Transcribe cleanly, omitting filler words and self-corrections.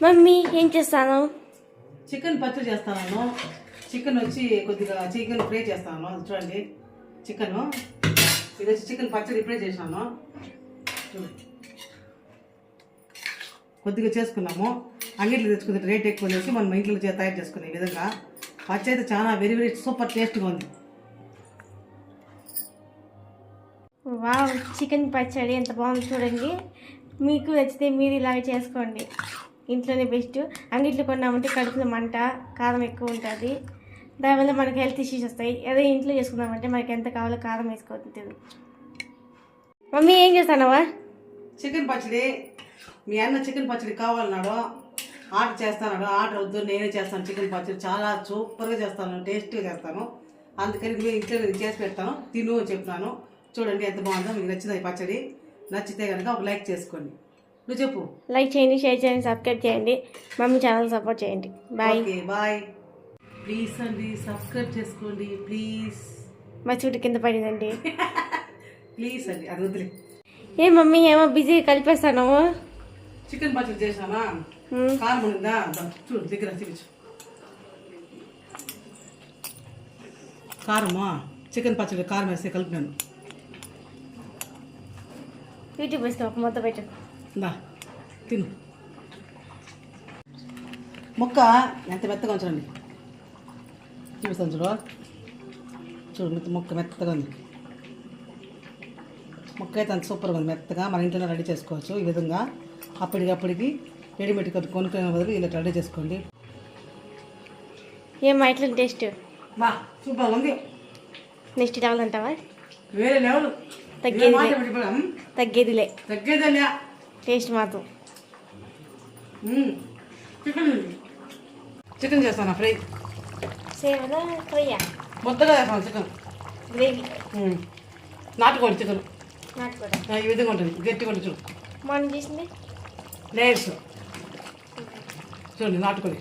Mummy ఏం చేస్తాను? Chicken పచ్చడి చేస్తాను. చికెన్ వచ్చి కొద్దిగా చికెన్ ఫ్రై చేస్తాను. చూడండి చికెన్ ఇది వచ్చి చికెన్ పచ్చడి ఫ్రై చేసాను. కొద్దిగా చేసుకున్నాము. అంగిట్లో తెచ్చుకుంటే రేట్ ఎక్కువ చేసి మనం ఇంట్లో తయారు చేసుకునే విధంగా పచ్చడి అయితే చాలా వెరీ వెరీ సూపర్ టేస్ట్గా ఉంది. వావ్, చికెన్ పచ్చడి ఎంత బాగుంది చూడండి. మీకు నచ్చితే మీరు ఇలాగే చేసుకోండి. ఇంట్లోనే బెస్ట్. అంగిట్లో కొన్నామంటే కడుపులో మంట, కారం ఎక్కువ ఉంటుంది. దానివల్ల మనకి హెల్త్ ఇష్యూస్ వస్తాయి. అదే ఇంట్లో చేసుకున్నామంటే మనకి ఎంత కావాలో కారం వేసుకోవచ్చు. మమ్మీ ఏం చేస్తానవా? చికెన్ పచ్చడి. మీ అన్న చికెన్ పచ్చడి కావాలన్నాడు, ఆర్డర్ చేస్తాడు. ఆర్డర్ వద్దు, నేనే చేస్తాను. చికెన్ పచ్చడి చాలా సూపర్గా చేస్తాను, టేస్ట్గా చేస్తాను. అందుకని నేను ఇంట్లో చేసి పెడతాను, తిను అని చెప్తాను. చూడండి ఎంత బాగుందో. మీకు నచ్చింది ఈ పచ్చడి. నచ్చితే కనుక ఒక లైక్ చేసుకోండి. నువ్వు చెప్పు. లైక్ చేయండి, షేర్ చేయండి, సబ్స్క్రైబ్ చేయండి. మమ్మీ ఛానల్ సపోర్ట్ చేయండి. బాయ్. Okay bye. ప్లీజ్ అండి సబ్స్క్రైబ్ చేసుకోండి ప్లీజ్. మా చుట్టూ కింద పడిందండి. ప్లీజ్ అండి, అది వదిలే. ఏ మమ్మీ ఏమో బిజీ కలిపేస్తాను. చికెన్ పచ్చడి చేసానా? కారం ఉందా? చూడు దగ్గర చూపించు. కారమా? చికెన్ పచ్చడి కారం వేస్తే కలిపినాను. యూట్యూబ్ వేసుకో, మొత్తం పెట్టు. దా తిను. ముక్క ఎంత మెత్తగా ఉంచండి. చూపిస్తాను చూడు. చూడు ముక్క మెత్తగా ఉంది. ముక్క అయితే అంత సూపర్గా ఉంది, మెత్తగా. మన ఇంట్లోనే రెడీ చేసుకోవచ్చు ఈ విధంగా. అప్పటికప్పటికి రెడీమేడ్ కొనుక్కునే బదులు ఇలా రెడీ చేసుకోండి. ఏమో ఇట్లా టేస్ట్ బా సూపర్గా ఉంది. నెక్స్ట్ లెవెల్ అంటావా? వేరే లెవెల్. తగ్గేదిలే తగ్గేదలే టేస్ట్ మాత్రం. చికెన్ చేస్తాను ఫ్రై. సేవనా ఫ్రైయా? ముద్దగా చేస్తాను చికెన్ గ్రేవీ. నాటుకోండి చికెన్ నాకు కూడా ఈ విధంగా ఉంటుంది, గట్టిగా ఉంటుంది. చూడు మార్నింగ్ చేసింది లేయర్స్ చూడండి, నాటుకోండి.